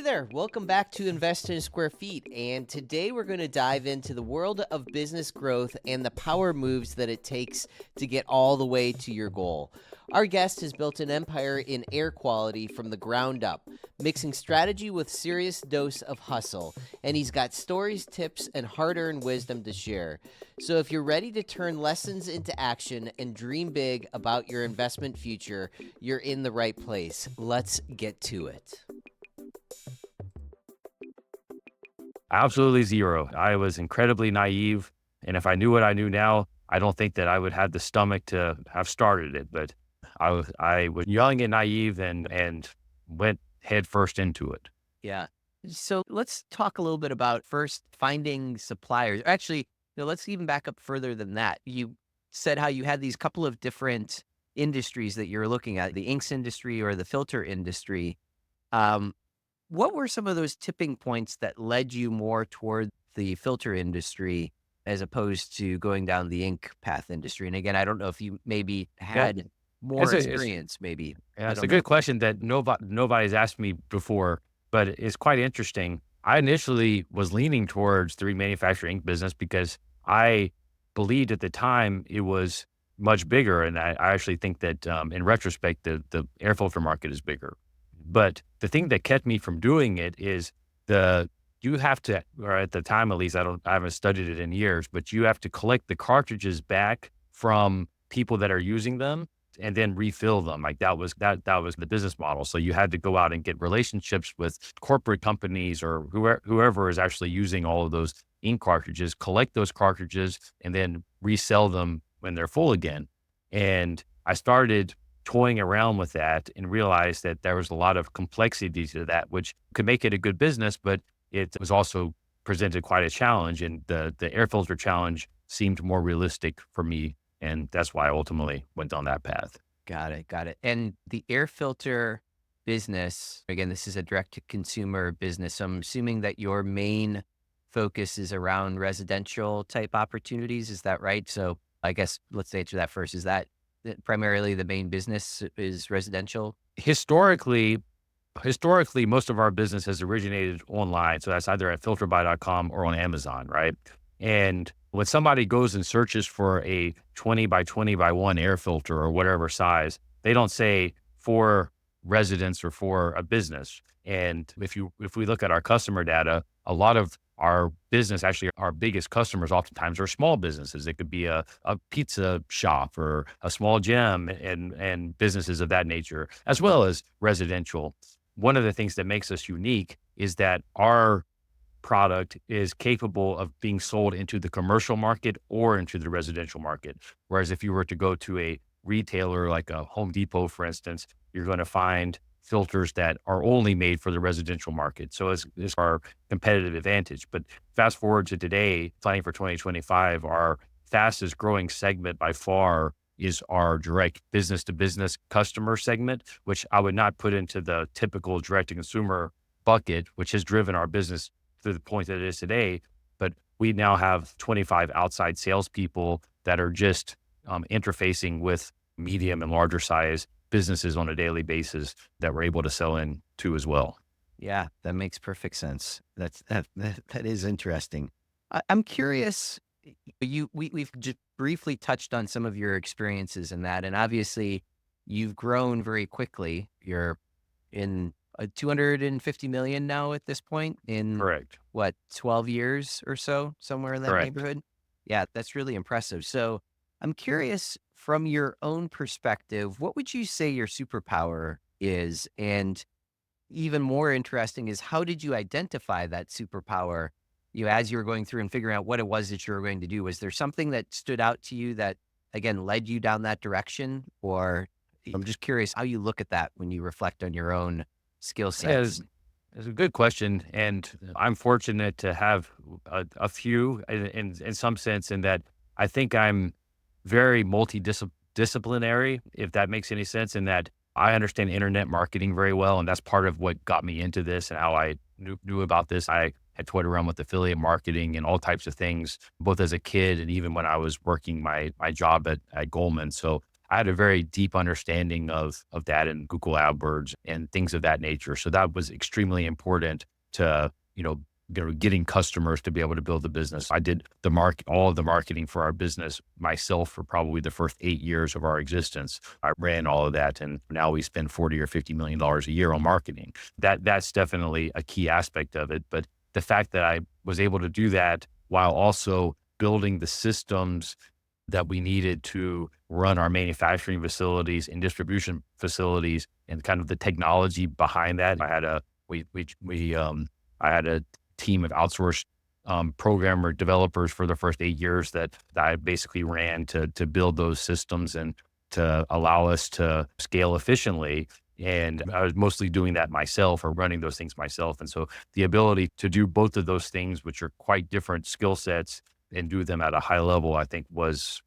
Hey there, welcome back to Invest in Square Feet. And today we're going to dive into the world of business growth and the power moves that it takes to get all the way to your goal. Our guest has built an empire in air quality from the ground up, mixing strategy with serious dose of hustle. And he's got stories, tips, and hard-earned wisdom to share. So if you're ready to turn lessons into action and dream big about your investment future, you're in the right place. Let's get to it. Absolutely zero. I was incredibly naive. And if I knew what I knew now, I don't think that I would have the stomach to have started it. But I was young and naive and went head first into it. Yeah. So let's talk a little bit about first finding suppliers. Actually, let's even back up further than that. You said how you had these couple of different industries that you're looking at, the inks industry or the filter industry. What were some of those tipping points that led you more toward the filter industry as opposed to going down the ink path industry? And again, I don't know if you maybe Yeah, had more it's experience, maybe. yeah, I it's a don't know. good question that nobody's asked me before, but it's quite interesting. I initially was leaning towards the remanufacturing ink business because I believed at the time it was much bigger, and I actually think that in retrospect, the air filter market is bigger. But the thing that kept me from doing it is you have to, or at the time at least, I haven't studied it in years, but you have to collect the cartridges back from people that are using them and then refill them. Like that was the business model. So you had to go out and get relationships with corporate companies or whoever is actually using all of those ink cartridges, collect those cartridges and then resell them when they're full again. And I started toying around with that and realized that there was a lot of complexity to that, which could make it a good business, but it was also presented quite a challenge. And the air filter challenge seemed more realistic for me. And that's why I ultimately went down that path. Got it. Got it. And the air filter business, again, this is a direct to consumer business. So I'm assuming that your main focus is around residential type opportunities. Is that right? So I guess let's answer that first. Is that primarily the main business is residential? Historically, most of our business has originated online. So that's either at filterbuy.com or on Amazon, right? And when somebody goes and searches for a 20 by 20 by 1 air filter or whatever size, they don't say for residents or for a business. And if we look at our customer data, a lot of our business, actually our biggest customers oftentimes are small businesses. It could be a pizza shop or a small gym and businesses of that nature, as well as residential. One of the things that makes us unique is that our product is capable of being sold into the commercial market or into the residential market. Whereas if you were to go to a retailer like a Home Depot, for instance, you're going to find filters that are only made for the residential market. So it's our competitive advantage. But fast forward to today, planning for 2025, our fastest growing segment by far is our direct business to business customer segment, which I would not put into the typical direct to consumer bucket, which has driven our business to the point that it is today. But we now have 25 outside salespeople that are just interfacing with medium and larger size businesses on a daily basis that we're able to sell into as well. Yeah, that makes perfect sense. That is interesting. I'm curious. We've just briefly touched on some of your experiences in that, and obviously, you've grown very quickly. You're in 250 million now at this point in Correct. what, 12 years or so, somewhere in that Correct. neighborhood. Yeah, that's really impressive. So I'm curious from your own perspective, what would you say your superpower is? And even more interesting is how did you identify that superpower, as you were going through and figuring out what it was that you were going to do? Was there something that stood out to you that, again, led you down that direction? Or I'm just curious how you look at that when you reflect on your own skill Yeah, sets. it's a good question. And I'm fortunate to have a few in some sense in that I think I'm very multidisciplinary, if that makes any sense, in that I understand internet marketing very well. And that's part of what got me into this and how I knew about this. I had toyed around with affiliate marketing and all types of things, both as a kid and even when I was working my job at Goldman. So I had a very deep understanding of that and Google AdWords and things of that nature. So that was extremely important to, getting customers to be able to build the business. I did all of the marketing for our business myself for probably the first 8 years of our existence. I ran all of that, and now we spend 40 or $50 million a year on marketing. That's definitely a key aspect of it. But the fact that I was able to do that while also building the systems that we needed to run our manufacturing facilities and distribution facilities and kind of the technology behind that. I had a team of outsourced programmer developers for the first 8 years that I basically ran to build those systems and to allow us to scale efficiently. And I was mostly doing that myself or running those things myself. And so the ability to do both of those things, which are quite different skill sets, and do them at a high level, I think is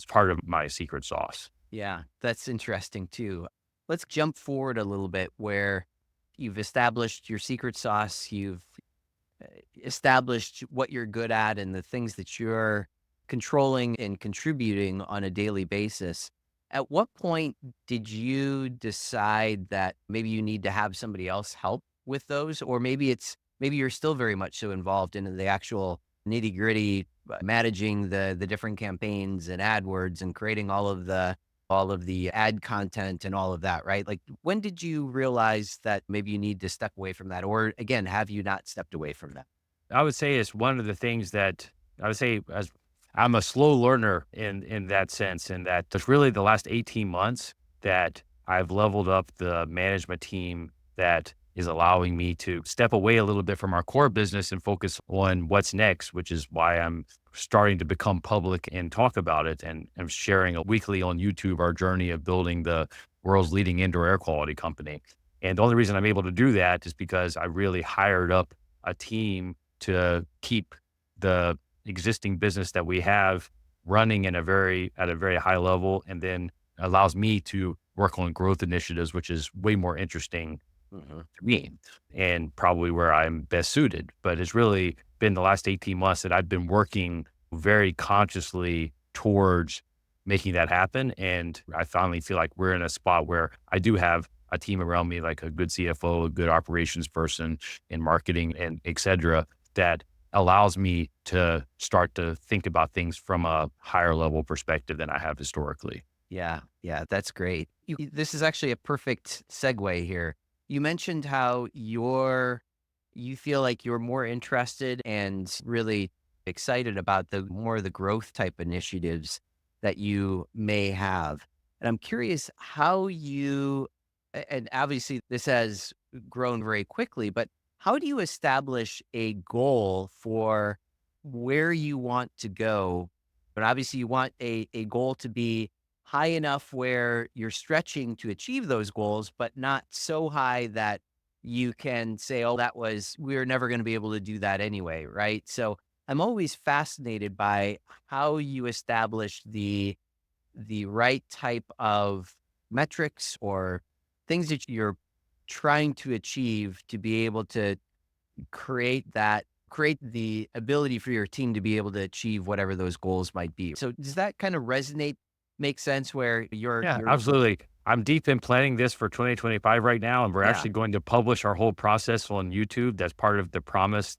part of my secret sauce. Yeah, that's interesting too. Let's jump forward a little bit where you've established your secret sauce, you've established what you're good at and the things that you're controlling and contributing on a daily basis. At what point did you decide that maybe you need to have somebody else help with those? Or maybe you're still very much so involved in the actual nitty gritty, managing the different campaigns and AdWords and creating all of the ad content and all of that, right? Like, when did you realize that maybe you need to step away from that? Or again, have you not stepped away from that? I would say it's one of the things that I would say as I'm a slow learner in that sense, and that it's really the last 18 months that I've leveled up the management team that is allowing me to step away a little bit from our core business and focus on what's next, which is why I'm starting to become public and talk about it. And I'm sharing weekly on YouTube our journey of building the world's leading indoor air quality company. And the only reason I'm able to do that is because I really hired up a team to keep the existing business that we have running at a very high level, and then allows me to work on growth initiatives, which is way more interesting to me and probably where I'm best suited. But it's really been the last 18 months that I've been working very consciously towards making that happen. And I finally feel like we're in a spot where I do have a team around me, like a good CFO, a good operations person in marketing and et cetera, that allows me to start to think about things from a higher level perspective than I have historically. Yeah, yeah, that's great. This is actually a perfect segue here. You mentioned how you feel like you're more interested and really excited about the growth type initiatives that you may have. And I'm curious how and obviously this has grown very quickly, but how do you establish a goal for where you want to go? But obviously you want a goal to be high enough where you're stretching to achieve those goals, but not so high that you can say, oh, we're never going to be able to do that anyway, right? So I'm always fascinated by how you establish the right type of metrics or things that you're trying to achieve to be able to create the ability for your team to be able to achieve whatever those goals might be. So does that kind of resonate, make sense where Yeah, you're absolutely. I'm deep in planning this for 2025 right now, and we're yeah, actually going to publish our whole process on YouTube. That's part of the promise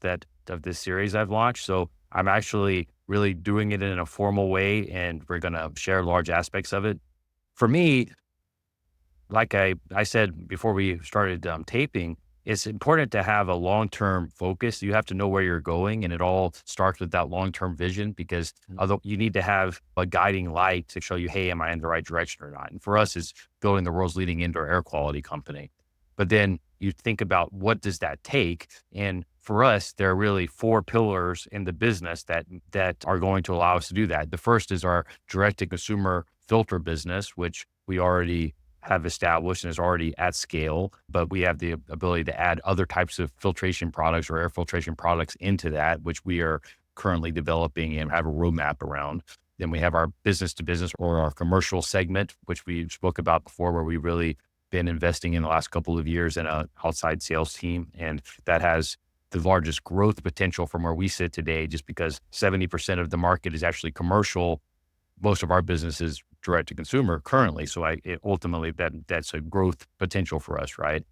of this series I've launched. So I'm actually really doing it in a formal way, and we're going to share large aspects of it. For me, like I said before we started taping, it's important to have a long-term focus. You have to know where you're going, and it all starts with that long-term vision, because although you need to have a guiding light to show you, hey, am I in the right direction or not? And for us, it's building the world's leading indoor air quality company. But then you think about, what does that take? And for us, there are really four pillars in the business that are going to allow us to do that. The first is our direct-to-consumer filter business, which we already have established and is already at scale, but we have the ability to add other types of filtration products or air filtration products into that, which we are currently developing and have a roadmap around. Then we have our business to business or our commercial segment, which we spoke about before, where we really been investing in the last couple of years in an outside sales team. And that has the largest growth potential from where we sit today, just because 70% of the market is actually commercial. Most of our business is direct to consumer currently. So ultimately that's a growth potential for us, right?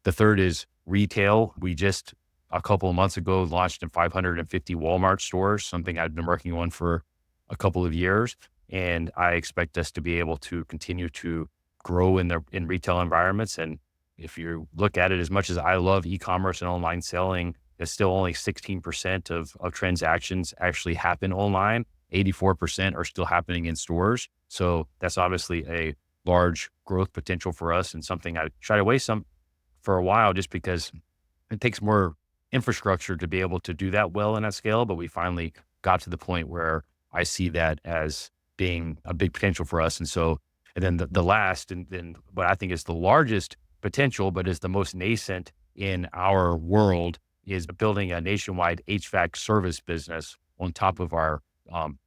The third is retail. We just a couple of months ago launched in 550 Walmart stores, something I've been working on for a couple of years. And I expect us to be able to continue to grow in retail environments. And if you look at it, as much as I love e-commerce and online selling, it's still only 16% of transactions actually happen online. 84% are still happening in stores. So that's obviously a large growth potential for us, and something I shied away for a while just because it takes more infrastructure to be able to do that well in that scale. But we finally got to the point where I see that as being a big potential for us. And then the last, and then what I think is the largest potential, but is the most nascent in our world, is building a nationwide HVAC service business on top of our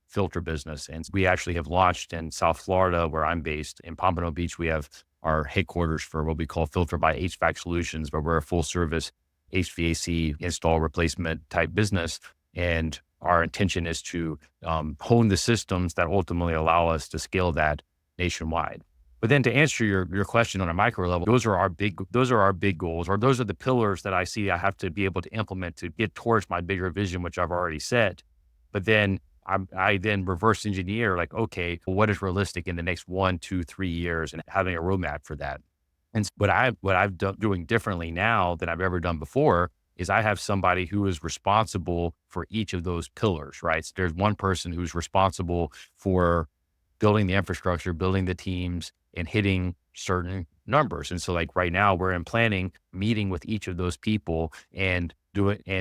filter business. And we actually have launched in South Florida, where I'm based. In Pompano Beach, we have our headquarters for what we call Filter by HVAC Solutions, where we're a full service HVAC install replacement type business. And our intention is to hone the systems that ultimately allow us to scale that nationwide. But then to answer your question on a micro level, those are our big goals, or those are the pillars that I see I have to be able to implement to get towards my bigger vision, which I've already set. But then I then reverse engineer, like, okay, well, what is realistic in the next 1, 2, 3 years, and having a roadmap for that. And what I've done doing differently now than I've ever done before is I have somebody who is responsible for each of those pillars, right? So there's one person who's responsible for building the infrastructure, building the teams, and hitting certain numbers. And so like right now we're in planning, meeting with each of those people and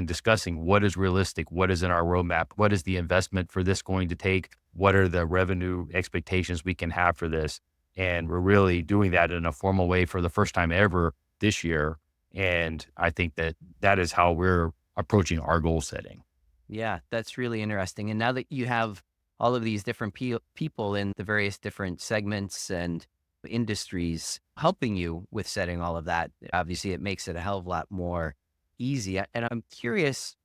discussing what is realistic, what is in our roadmap, what is the investment for this going to take, what are the revenue expectations we can have for this. And we're really doing that in a formal way for the first time ever this year. And I think that is how we're approaching our goal setting. Yeah, that's really interesting. And now that you have all of these different people in the various different segments and industries helping you with setting all of that, obviously it makes it a hell of a lot more easy. And I'm curious,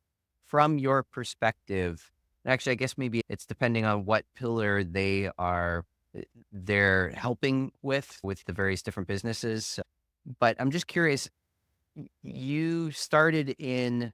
from your perspective, actually, I guess maybe it's depending on what pillar they're helping with the various different businesses. But I'm just curious, you started in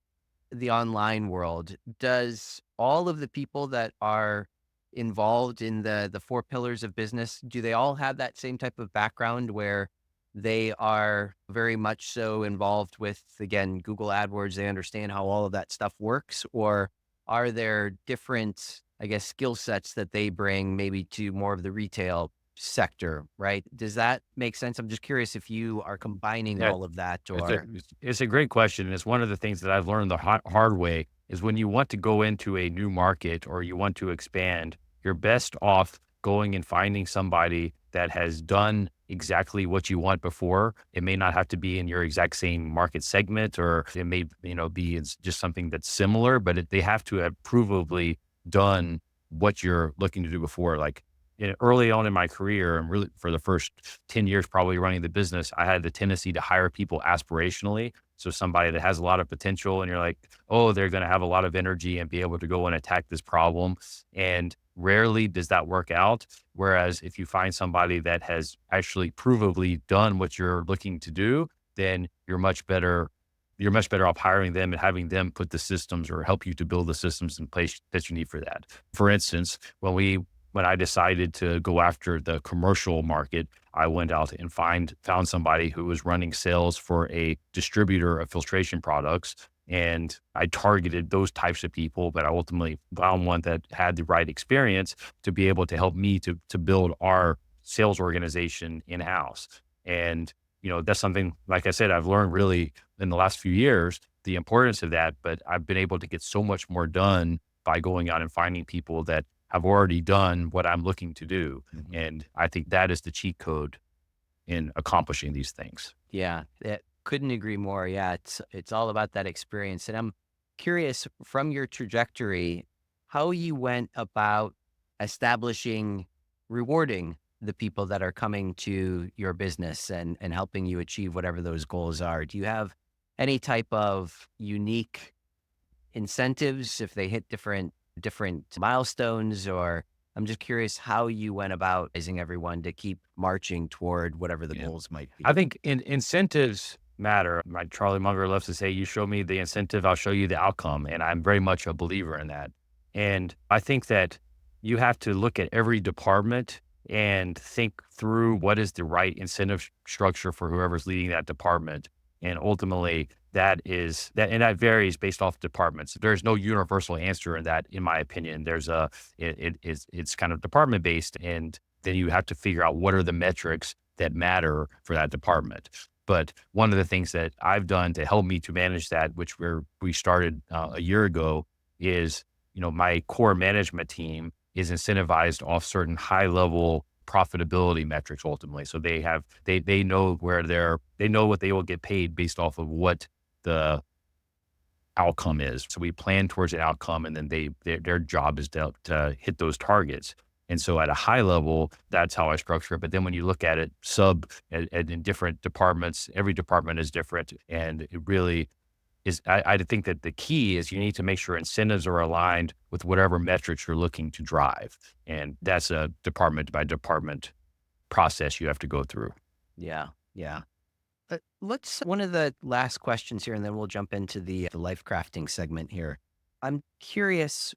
the online world. Does all of the people that are involved in the four pillars of business, do they all have that same type of background where they are very much so involved with, again, Google AdWords? They understand how all of that stuff works? Or are there different, I guess, skill sets that they bring maybe to more of the retail sector, right? Does that make sense? I'm just curious if you are combining Yeah, all of that, it's a, or it's a great question. And it's one of the things that I've learned the hard way is when you want to go into a new market or you want to expand, you're best off going and finding somebody that has done exactly what you want before. It may not have to be in your exact same market segment, or it may, be it's just something that's similar, but they have to have provably done what you're looking to do before. Like early on in my career, and really for the first 10 years, probably running the business, I had the tendency to hire people aspirationally. So somebody that has a lot of potential and you're like, oh, they're going to have a lot of energy and be able to go and attack this problem. And rarely does that work out. Whereas if you find somebody that has actually provably done what you're looking to do, then you're much better off hiring them and having them put the systems or help you to build the systems in place that you need for that. For instance, when I decided to go after the commercial market, I went out and found somebody who was running sales for a distributor of filtration products. And I targeted those types of people, but I ultimately found one that had the right experience to be able to help me to build our sales organization in-house. And, that's something, like I said, I've learned really in the last few years, the importance of that, but I've been able to get so much more done by going out and finding people that have already done what I'm looking to do. Mm-hmm. And I think that is the cheat code in accomplishing these things. yeah, couldn't agree more. Yeah, it's all about that experience. And I'm curious, from your trajectory, how you went about rewarding the people that are coming to your business and helping you achieve whatever those goals are. Do you have any type of unique incentives if they hit different milestones, or I'm just curious how you went about raising everyone to keep marching toward whatever the Yeah. goals might I be. think incentives matter. Like Charlie Munger loves to say, you show me the incentive, I'll show you the outcome. And I'm very much a believer in that. And I think that you have to look at every department and think through what is the right incentive structure for whoever's leading that department. And ultimately, and that varies based off departments. There's no universal answer in that, in my opinion. It's kind of department based, and then you have to figure out what are the metrics that matter for that department. But one of the things that I've done to help me to manage that, which we started a year ago, is my core management team is incentivized off certain high level profitability metrics ultimately. So they know they know what they will get paid based off of what the outcome is. So we plan towards an outcome, and then their job is to hit those targets. And so at a high level, that's how I structure it. But then when you look at it in different departments, every department is different. And it really is, I think that the key is you need to make sure incentives are aligned with whatever metrics you're looking to drive. And that's a department by department process you have to go through. Yeah. Yeah. One of the last questions here, and then we'll jump into the life crafting segment here. I'm curious,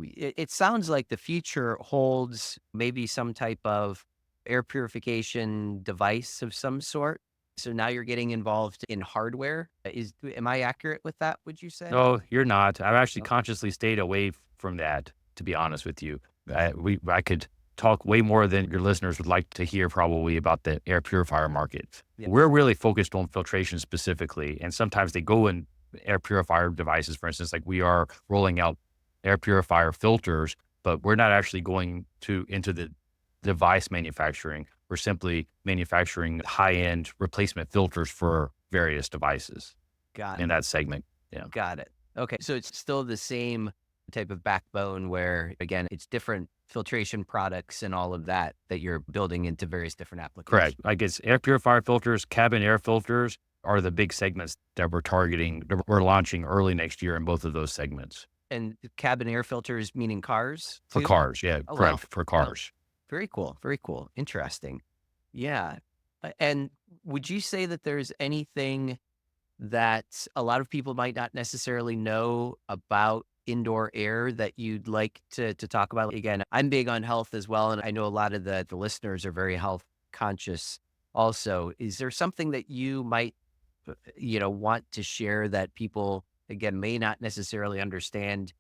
it sounds like the future holds maybe some type of air purification device of some sort. So now you're getting involved in hardware. Am I accurate with that, would you say? No, you're not. I've actually No. consciously stayed away from that, to be honest with you. I could talk way more than your listeners would like to hear probably about the air purifier market. Yeah. We're really focused on filtration specifically, and sometimes they go in air purifier devices, for instance, like we are rolling out air purifier filters, but we're not actually going into the device manufacturing. We're simply manufacturing high-end replacement filters for various devices Got in it. that segment. Yeah. Got it. Okay. So it's still the same type of backbone where, again, it's different filtration products and all of that you're building into various different applications. Correct. I guess air purifier filters, cabin air filters are the big segments that we're targeting. That we're launching early next year in both of those segments. And cabin air filters, meaning cars For too? cars, yeah, Oh, wow. correct. For cars. Very cool. Very cool. Interesting. Yeah. And would you say that there's anything that a lot of people might not necessarily know about indoor air that you'd like to talk about? Again, I'm big on health as well, and I know a lot of the listeners are very health conscious also. Is there something that you might, want to share that people, again, may not necessarily understand,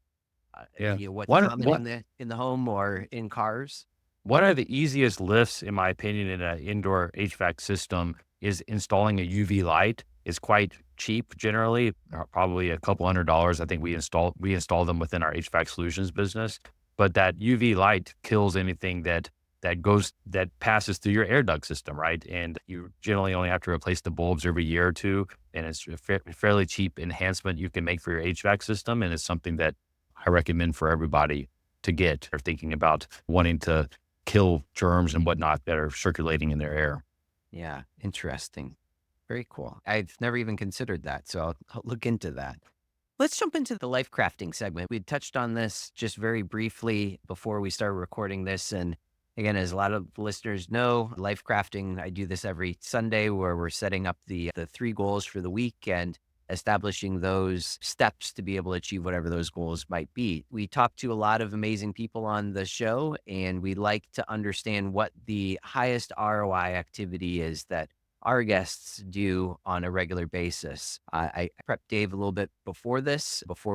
Yeah. what's One common one in the home or in cars? one of the easiest lifts, in my opinion, in an indoor HVAC system is installing a UV light. It's quite cheap generally, probably a couple $100. I think we install them within our HVAC solutions business. But that UV light kills anything that passes through your air duct system, right? And you generally only have to replace the bulbs every year or two, and it's a fairly cheap enhancement you can make for your HVAC system, and it's something that I recommend for everybody to get or thinking about wanting to kill germs and whatnot that are circulating in their air. Yeah. Interesting. Very cool. I've never even considered that, so I'll look into that. Let's jump into the life crafting segment. We touched on this just very briefly before we started recording this. And again, as a lot of listeners know, life crafting, I do this every Sunday where we're setting up the 3 goals for the week and establishing those steps to be able to achieve whatever those goals might be. We talk to a lot of amazing people on the show, and we like to understand what the highest ROI activity is that our guests do on a regular basis. I prepped Dave a little bit before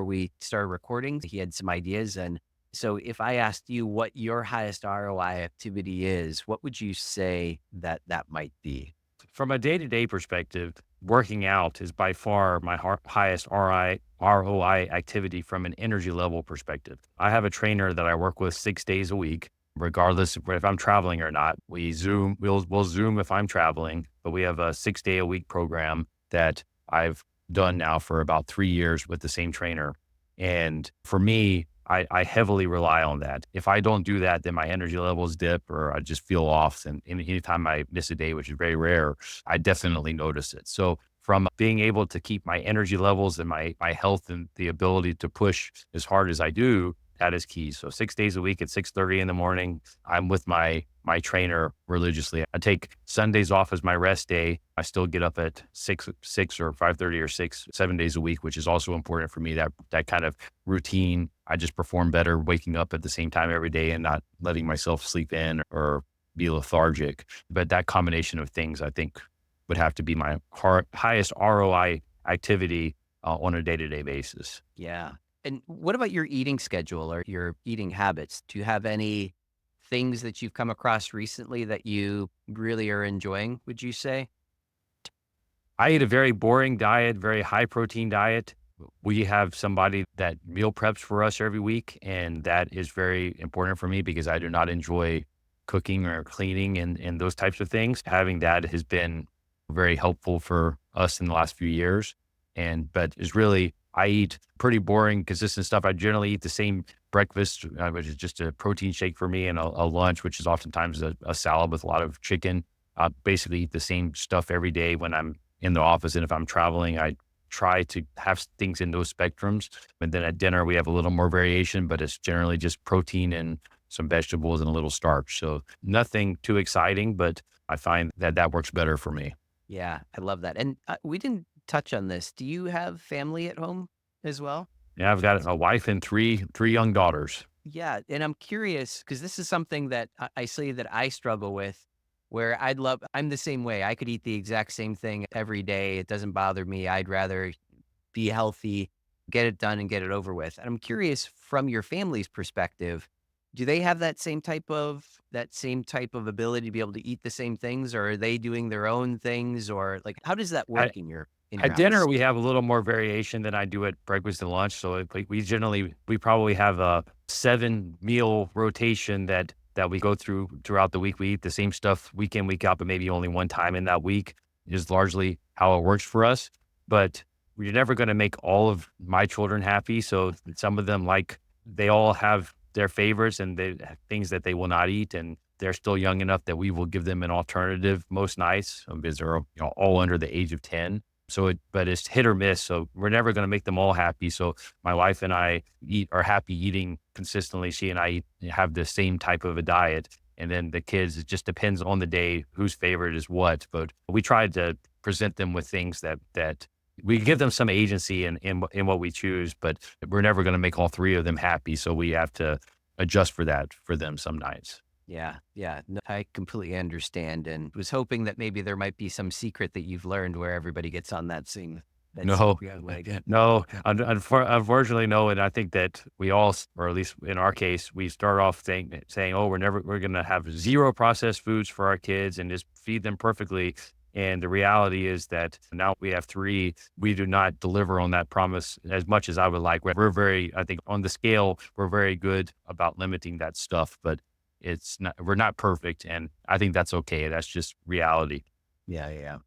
we started recording. He had some ideas. And so if I asked you what your highest ROI activity is, what would you say that might be? From a day-to-day perspective, working out is by far my highest ROI activity from an energy level perspective. I have a trainer that I work with 6 days a week, regardless of if I'm traveling or not. We'll Zoom if I'm traveling, but we have a 6-day-a-week program that I've done now for about 3 years with the same trainer. And for me, I heavily rely on that. If I don't do that, then my energy levels dip or I just feel off. And anytime I miss a day, which is very rare, I definitely notice it. So from being able to keep my energy levels and my health and the ability to push as hard as I do That is key. So 6 days a week at 6:30 in the morning, I'm with my trainer religiously. I take Sundays off as my rest day. I still get up at 6 or 5:30 or 6, 7 days a week, which is also important for me. That kind of routine, I just perform better waking up at the same time every day and not letting myself sleep in or be lethargic. But that combination of things, I think, would have to be my highest ROI activity on a day-to-day basis. Yeah. And what about your eating schedule or your eating habits? Do you have any things that you've come across recently that you really are enjoying, would you say? I eat a very boring diet, very high protein diet. We have somebody that meal preps for us every week, and that is very important for me because I do not enjoy cooking or cleaning and those types of things. Having that has been very helpful for us in the last few years. But it's really, I eat pretty boring, consistent stuff. I generally eat the same breakfast, which is just a protein shake for me, and a lunch, which is oftentimes a salad with a lot of chicken. I basically eat the same stuff every day when I'm in the office. And if I'm traveling, I try to have things in those spectrums. And then at dinner, we have a little more variation, but it's generally just protein and some vegetables and a little starch. So nothing too exciting, but I find that works better for me. Yeah, I love that. And we didn't touch on this. Do you have family at home as well? Yeah, I've got a wife and three young daughters. Yeah. And I'm curious because this is something that I say that I struggle with where I'm the same way. I could eat the exact same thing every day. It doesn't bother me. I'd rather be healthy, get it done and get it over with. And I'm curious from your family's perspective, do they have that same type of ability to be able to eat the same things, or are they doing their own things, or like how does that work in your At dinner, house? we have a little more variation than I do at breakfast and lunch. So we probably have a 7 meal rotation that we go through throughout the week. We eat the same stuff week in, week out, but maybe only one time in that week is largely how it works for us. But we're never going to make all of my children happy. So some of them, they all have their favorites and things that they will not eat. And they're still young enough that we will give them an alternative most nights because they're all under the age of 10. But it's hit or miss. So we're never going to make them all happy. So my wife and I are happy eating consistently. She and I have the same type of a diet. And then the kids, it just depends on the day whose favorite is what. But we try to present them with things that we give them some agency in what we choose, but we're never going to make all three of them happy. So we have to adjust for that for them some nights. Yeah, yeah. No, I completely understand and was hoping that maybe there might be some secret that you've learned where everybody gets on that same No, bandwagon. no, unfortunately, no. And I think that we all, or at least in our case, we start off saying, oh, we're going to have zero processed foods for our kids and just feed them perfectly. And the reality is that now we have 3, we do not deliver on that promise as much as I would like. I think on the scale, we're very good about limiting that stuff, but we're not perfect. And I think that's okay. That's just reality. Yeah, yeah.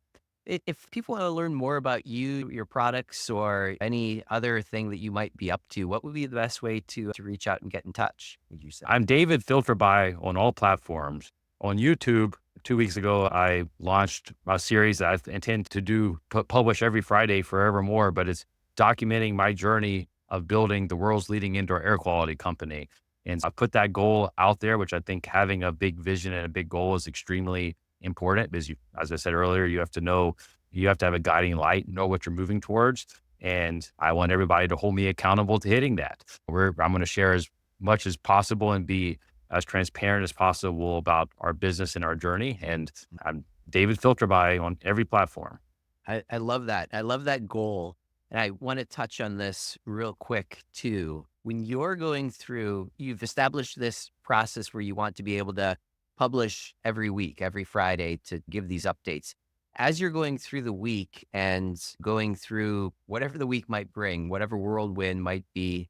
If people want to learn more about you, your products, or any other thing that you might be up to, what would be the best way to reach out and get in touch, would you say? I'm David Filterby on all platforms. On YouTube, 2 weeks ago, I launched a series that I intend to publish every Friday forevermore, but it's documenting my journey of building the world's leading indoor air quality company. And I put that goal out there, which I think having a big vision and a big goal is extremely important because as I said earlier, you have to have a guiding light, know what you're moving towards. And I want everybody to hold me accountable to hitting that. I'm going to share as much as possible and be as transparent as possible about our business and our journey. And I'm David Filterby on every platform. I love that. I love that goal. And I want to touch on this real quick too. When you're going through, you've established this process where you want to be able to publish every week, every Friday to give these updates. As you're going through the week and going through whatever the week might bring, whatever whirlwind might be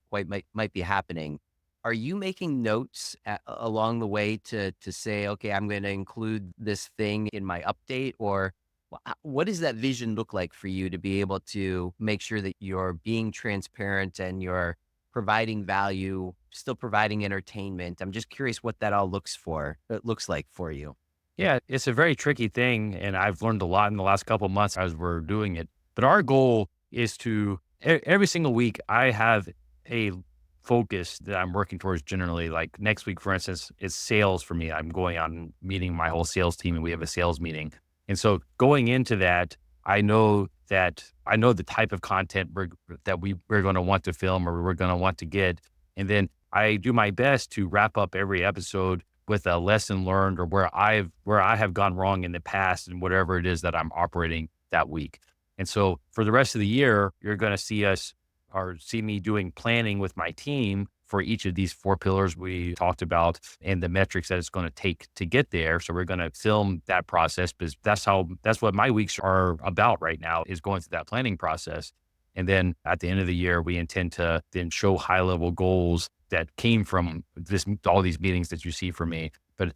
happening, are you making notes along the way to say, okay, I'm going to include this thing in my update? Or what does that vision look like for you to be able to make sure that you're being transparent and you're providing value, still providing entertainment? I'm just curious what that all looks like for you. Yeah, it's a very tricky thing. And I've learned a lot in the last couple of months as we're doing it. But our goal is to every single week, I have a focus that I'm working towards generally. Like next week, for instance, is sales for me. I'm going out and meeting my whole sales team, and we have a sales meeting. And so going into that, I know the type of content we're going to want to film or we're going to want to get. And then I do my best to wrap up every episode with a lesson learned or where I have gone wrong in the past and whatever it is that I'm operating that week. And so for the rest of the year, you're going to see me doing planning with my team for each of these 4 pillars we talked about and the metrics that it's going to take to get there. So we're going to film that process because that's what my weeks are about right now, is going through that planning process. And then at the end of the year, we intend to then show high level goals that came from all these meetings that you see from me. But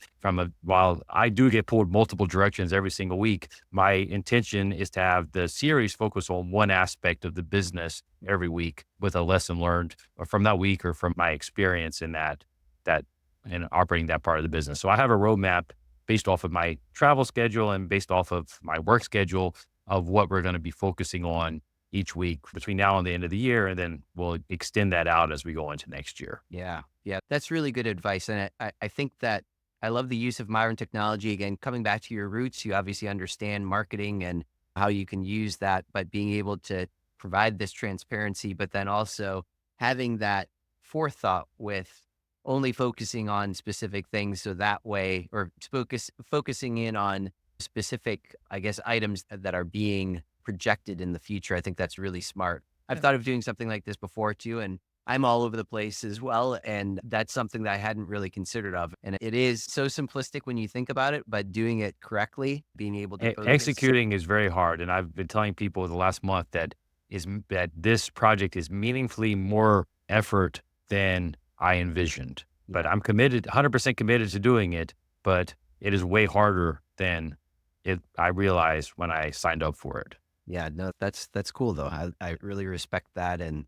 while I do get pulled multiple directions every single week, my intention is to have the series focus on one aspect of the business every week with a lesson learned from that week or from my experience in in operating that part of the business. So I have a roadmap based off of my travel schedule and based off of my work schedule of what we're going to be focusing on each week between now and the end of the year. And then we'll extend that out as we go into next year. Yeah. Yeah. That's really good advice. And I think that I love the use of modern technology. Again, coming back to your roots, you obviously understand marketing and how you can use that, but being able to provide this transparency, but then also having that forethought with only focusing on specific things. So that way, or focusing in on specific, I guess, items that are being projected in the future. I think that's really smart. I've thought of doing something like this before too, and I'm all over the place as well. And that's something that I hadn't really considered of. And it is so simplistic when you think about it, but doing it correctly, being able to focus. Executing is very hard. And I've been telling people the last month that this project is meaningfully more effort than I envisioned. But I'm 100% committed to doing it, but it is way harder than I realized when I signed up for it. Yeah, no, that's cool though. I really respect that. And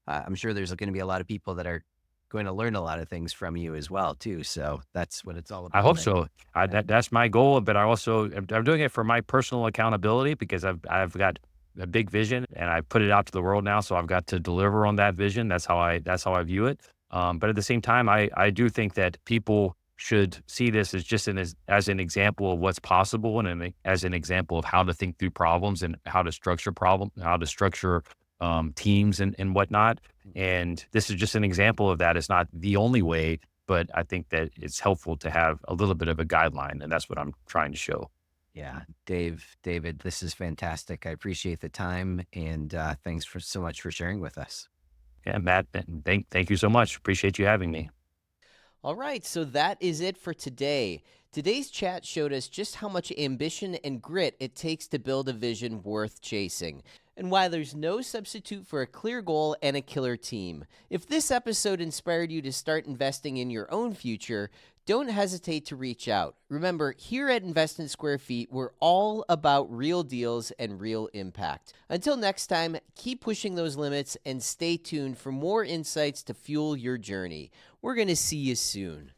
I'm sure there's going to be a lot of people that are going to learn a lot of things from you as well too. So that's what it's all about. I hope so. That's my goal, but I'm doing it for my personal accountability because I've got a big vision and I put it out to the world now. So I've got to deliver on that vision. That's how I view it. But at the same time, I do think that people should see this as just as an example of what's possible and as an example of how to think through problems and how to structure teams and whatnot. And this is just an example of that. It's not the only way, but I think that it's helpful to have a little bit of a guideline, and that's what I'm trying to show. Yeah, David, this is fantastic. I appreciate the time, and thanks so much for sharing with us. Yeah, Matt, thank you so much. Appreciate you having me. All right, so that is it for today. Today's chat showed us just how much ambition and grit it takes to build a vision worth chasing, and why there's no substitute for a clear goal and a killer team. If this episode inspired you to start investing in your own future, don't hesitate to reach out. Remember, here at Invest in SqFt, we're all about real deals and real impact. Until next time, keep pushing those limits and stay tuned for more insights to fuel your journey. We're going to see you soon.